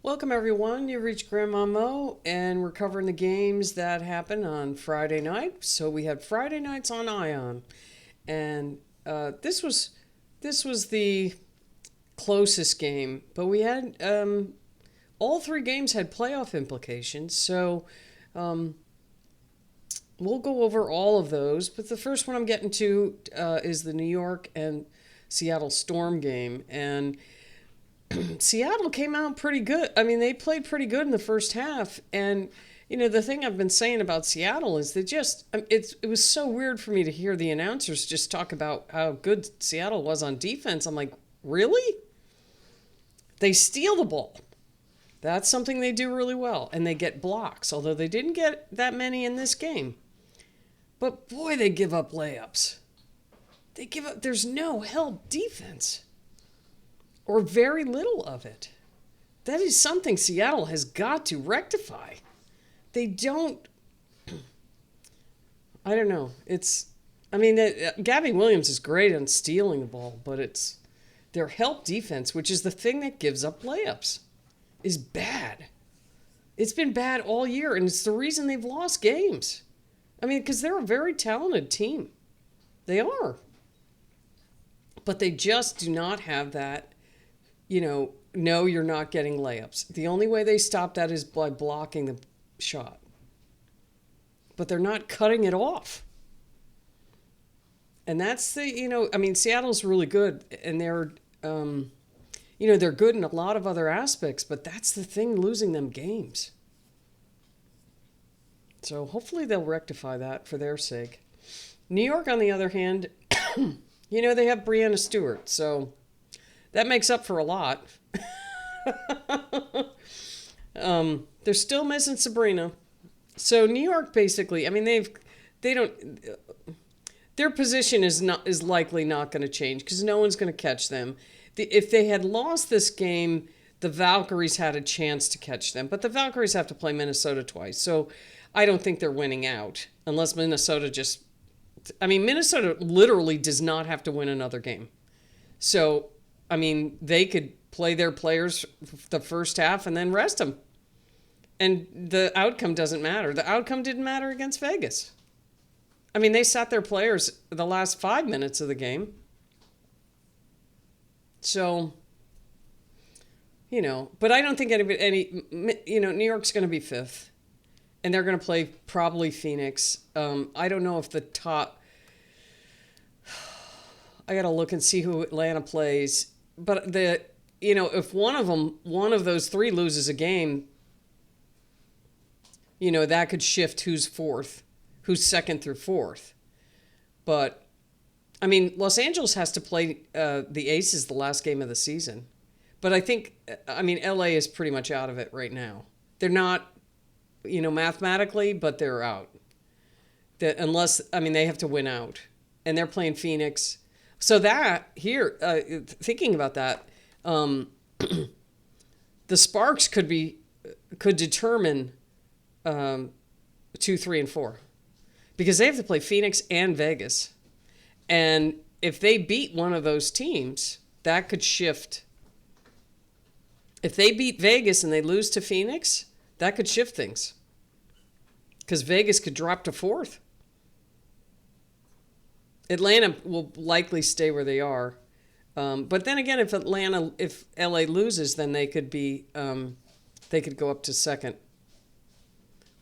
Welcome, everyone. You've reached Grandma Mo, and we're covering the games that happened on Friday night. So we had Friday nights on Ion, and this was the closest game, but we had all three games had playoff implications. So um, we'll go over all of those. But the first one I'm getting to is the New York and Seattle Storm game, and Seattle came out pretty good. I mean, they played pretty good in the first half. And, the thing I've been saying about Seattle is it was so weird for me to hear the announcers just talk about how good Seattle was on defense. I'm like, really? They steal the ball. That's something they do really well. And they get blocks, although they didn't get that many in this game. But boy, they give up layups. There's no help defense, or very little of it. That is something Seattle has got to rectify. They don't. I don't know. Gabby Williams is great on stealing the ball, but it's their help defense, which is the thing that gives up layups, is bad. It's been bad all year, and it's the reason they've lost games. Because they're a very talented team. They are. But they just do not have that. No, you're not getting layups. The only way they stop that is by blocking the shot. But they're not cutting it off. And that's Seattle's really good, and they're good in a lot of other aspects, but that's the thing losing them games. So hopefully they'll rectify that for their sake. New York, on the other hand, they have Breanna Stewart, so that makes up for a lot. They're still missing Sabrina. So New York basically, their position is likely not going to change because no one's going to catch them. If they had lost this game, the Valkyries had a chance to catch them, but the Valkyries have to play Minnesota twice. So I don't think they're winning out unless Minnesota Minnesota literally does not have to win another game. So they could play their players the first half and then rest them. And the outcome doesn't matter. The outcome didn't matter against Vegas. They sat their players the last 5 minutes of the game. So, but I don't think New York's going to be fifth. And they're going to play probably Phoenix. I don't know if the top... I got to look and see who Atlanta plays. But if one of those three loses a game, that could shift who's second through fourth. But Los Angeles has to play the Aces the last game of the season. But I think LA is pretty much out of it right now. They're not, mathematically, but they're out. Unless they have to win out, and they're playing Phoenix. So that here, thinking about that, the Sparks could determine 2, 3, and 4, because they have to play Phoenix and Vegas, and if they beat one of those teams, that could shift. If they beat Vegas and they lose to Phoenix, that could shift things, because Vegas could drop to fourth. Atlanta will likely stay where they are. But then again, if LA loses, then they could go up to second.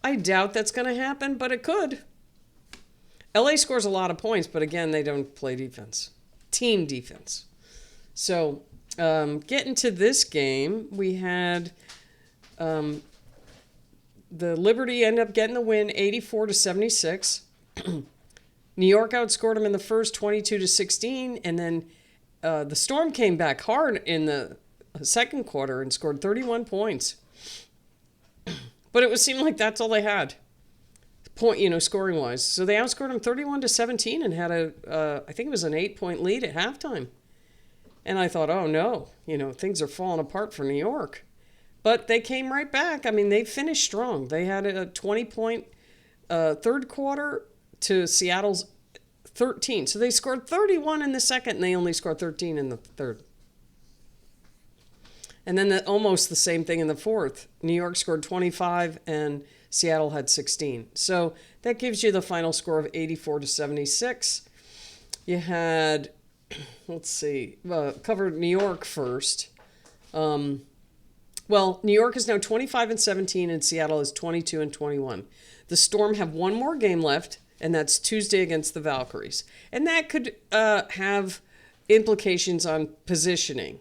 I doubt that's going to happen, but it could. LA scores a lot of points, but again, they don't play defense. Team defense. So, getting to this game, we had the Liberty end up getting the win 84-76. New York outscored them in the first 22-16, and then the Storm came back hard in the second quarter and scored 31 points. But it seemed like that's all they had, scoring wise. So they outscored them 31-17 and had I think it was an 8-point lead at halftime. And I thought, oh no, things are falling apart for New York. But they came right back. They finished strong. They had a 20-point third quarter to Seattle's 13. So they scored 31 in the second, and they only scored 13 in the third. And then almost the same thing in the fourth. New York scored 25 and Seattle had 16. So that gives you the final score of 84-76. You had, let's see, covered New York first. Well, New York is now 25-17 and Seattle is 22-21. The Storm have one more game left, and that's Tuesday against the Valkyries. And that could have implications on positioning.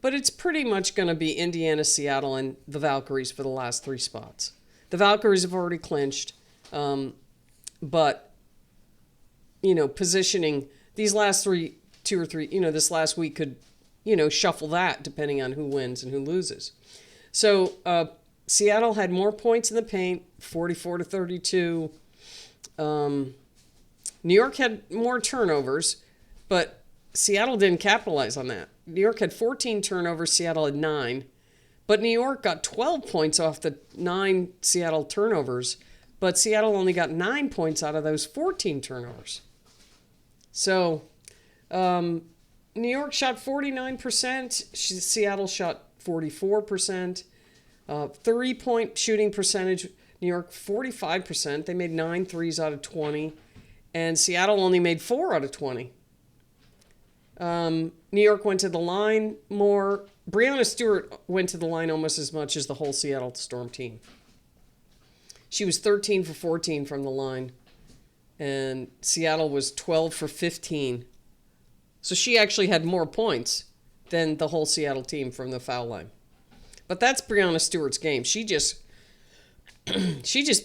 But it's pretty much going to be Indiana, Seattle, and the Valkyries for the last three spots. The Valkyries have already clinched. But, positioning, these last two or three, this last week could, shuffle that depending on who wins and who loses. So Seattle had more points in the paint, 44-32. New York had more turnovers, but Seattle didn't capitalize on that. New York had 14 turnovers, Seattle had 9. But New York got 12 points off the 9 Seattle turnovers, but Seattle only got 9 points out of those 14 turnovers. So New York shot 49%, Seattle shot 44%. 3-point shooting percentage, New York 45%. They made 9 threes out of 20. And Seattle only made 4 out of 20. New York went to the line more. Breanna Stewart went to the line almost as much as the whole Seattle Storm team. She was 13 for 14 from the line. And Seattle was 12 for 15. So she actually had more points than the whole Seattle team from the foul line. But that's Breanna Stewart's game. She just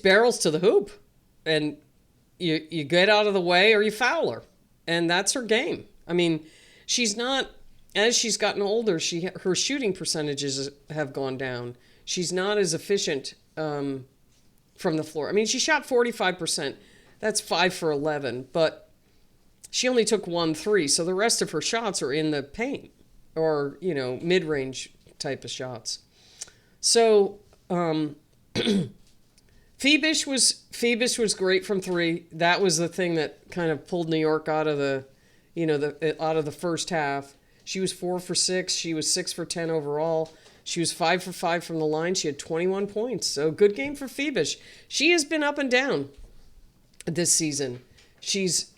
barrels to the hoop. And you get out of the way or you foul her. And that's her game. I mean, she's not, as she's gotten older, her shooting percentages have gone down. She's not as efficient from the floor. I mean, she shot 45%. That's 5 for 11. But she only took 1 3. So the rest of her shots are in the paint or, mid-range type of shots. So Fiebich was great from 3. That was the thing that kind of pulled New York out of the first half. She was 4 for 6. She was 6 for 10 overall. She was 5 for 5 from the line. She had 21 points. So good game for Fiebich. She has been up and down this season. She's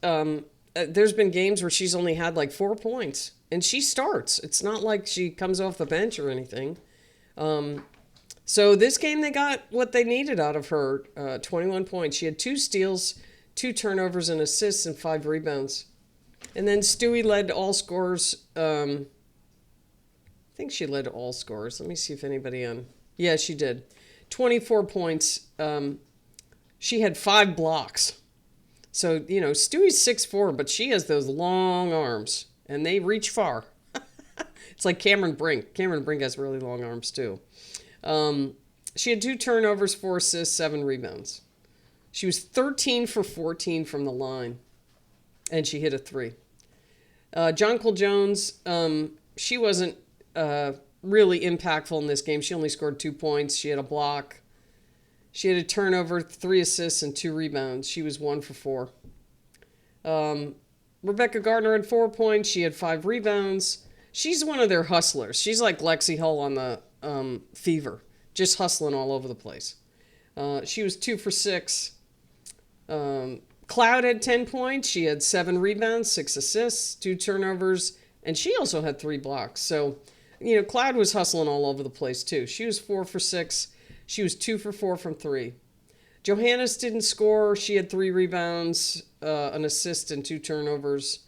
there's been games where she's only had like 4 points, and she starts. It's not like she comes off the bench or anything. So this game they got what they needed out of her, 21 points. She had 2 steals, 2 turnovers and assists, and 5 rebounds. And then Stewie led all scorers. I think she led all scorers. Let me see if anybody on. Yeah, she did. 24 points. She had 5 blocks. So, Stewie's 6'4", but she has those long arms, and they reach far. It's like Cameron Brink. Cameron Brink has really long arms, too. She had 2 turnovers, 4 assists, 7 rebounds. She was 13 for 14 from the line, and she hit a 3. Jonquil Jones, she wasn't really impactful in this game. She only scored 2 points. She had a block. She had a turnover, 3 assists, and 2 rebounds. She was 1 for 4. Rebecca Gardner had 4 points. She had 5 rebounds. She's one of their hustlers. She's like Lexi Hull on the Fever, just hustling all over the place. She was 2 for 6. Cloud had 10 points. She had 7 rebounds, 6 assists, 2 turnovers, and she also had 3 blocks. So, Cloud was hustling all over the place too. She was 4 for 6. She was 2 for 4 from 3. Johannes didn't score. She had 3 rebounds, an assist, and 2 turnovers.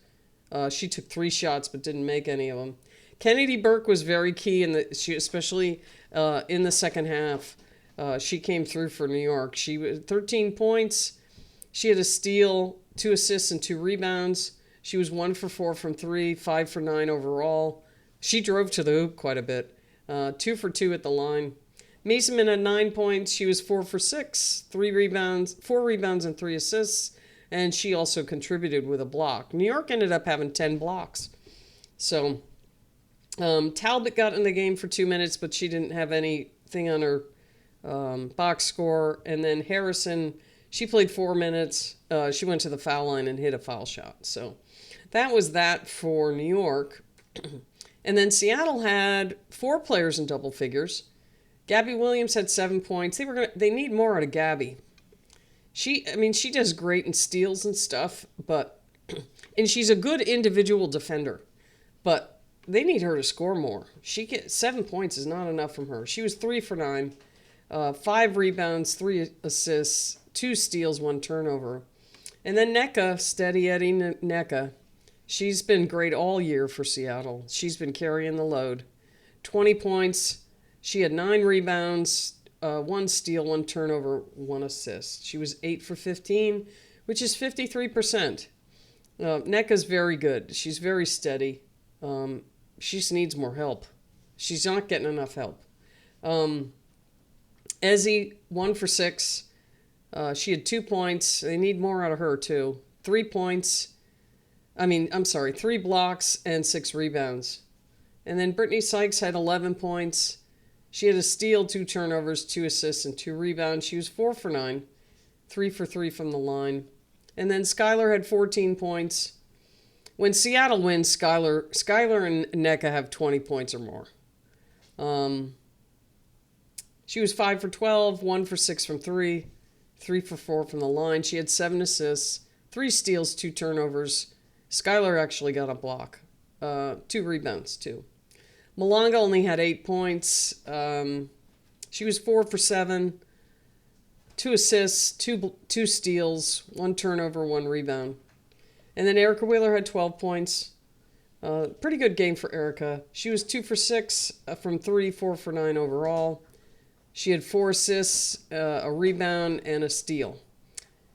She took 3 shots but didn't make any of them. Kennedy Burke was very key, especially in the second half. She came through for New York. She was 13 points. She had a steal, 2 assists, and 2 rebounds. She was 1 for 4 from 3, 5 for 9 overall. She drove to the hoop quite a bit. 2 for 2 at the line. Meeseman had 9 points. She was 4 for 6, 4 rebounds and 3 assists. And she also contributed with a block. New York ended up having 10 blocks. So Talbot got in the game for 2 minutes, but she didn't have anything on her box score. And then Harrison, she played 4 minutes. She went to the foul line and hit a foul shot. So that was that for New York. And then Seattle had 4 players in double figures. Gabby Williams had 7 points. They need more out of Gabby. She does great in steals and stuff, and she's a good individual defender, but they need her to score more. 7 points is not enough from her. She was 3 for 9, 5 rebounds, 3 assists, 2 steals, 1 turnover. And then Nneka, steady Eddie Nneka. She's been great all year for Seattle. She's been carrying the load. 20 points. She had 9 rebounds, 1 steal, 1 turnover, 1 assist. She was 8 for 15, which is 53%. Nneka's very good. She's very steady. She just needs more help. She's not getting enough help. Ezzy, 1 for 6. She had 2 points. They need more out of her, too. 3 points. 3 blocks and 6 rebounds. And then Brittany Sykes had 11 points. She had a steal, 2 turnovers, 2 assists, and 2 rebounds. She was 4 for 9, 3 for 3 from the line. And then Skylar had 14 points. When Seattle wins, Skylar and Nneka have 20 points or more. She was 5 for 12, 1 for 6 from 3, 3 for 4 from the line. She had 7 assists, 3 steals, 2 turnovers. Skylar actually got a block. 2 rebounds, too. Malanga only had 8 points. She was 4 for 7, 2 assists, 2 steals, 1 turnover, 1 rebound. And then Erica Wheeler had 12 points. Pretty good game for Erica. She was 2 for 6 from 3, 4 for 9 overall. She had 4 assists, a rebound, and a steal.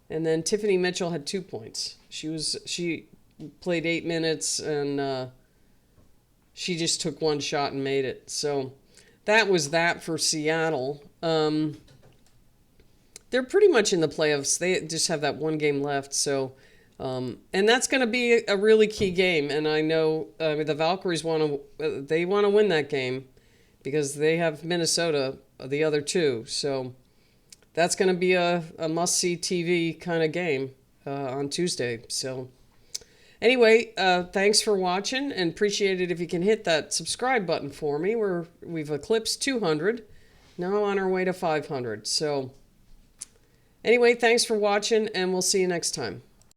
And then Tiffany Mitchell had 2 points. She played 8 minutes, and she just took 1 shot and made it. So that was that for Seattle. They're pretty much in the playoffs. They just have that 1 game left. So, and that's going to be a really key game. And I know the Valkyries want to win that game because they have Minnesota, the other 2. So that's going to be a must-see TV kind of game on Tuesday. So anyway, thanks for watching, and appreciate it if you can hit that subscribe button for me. We've eclipsed 200, now on our way to 500. So anyway, thanks for watching, and we'll see you next time.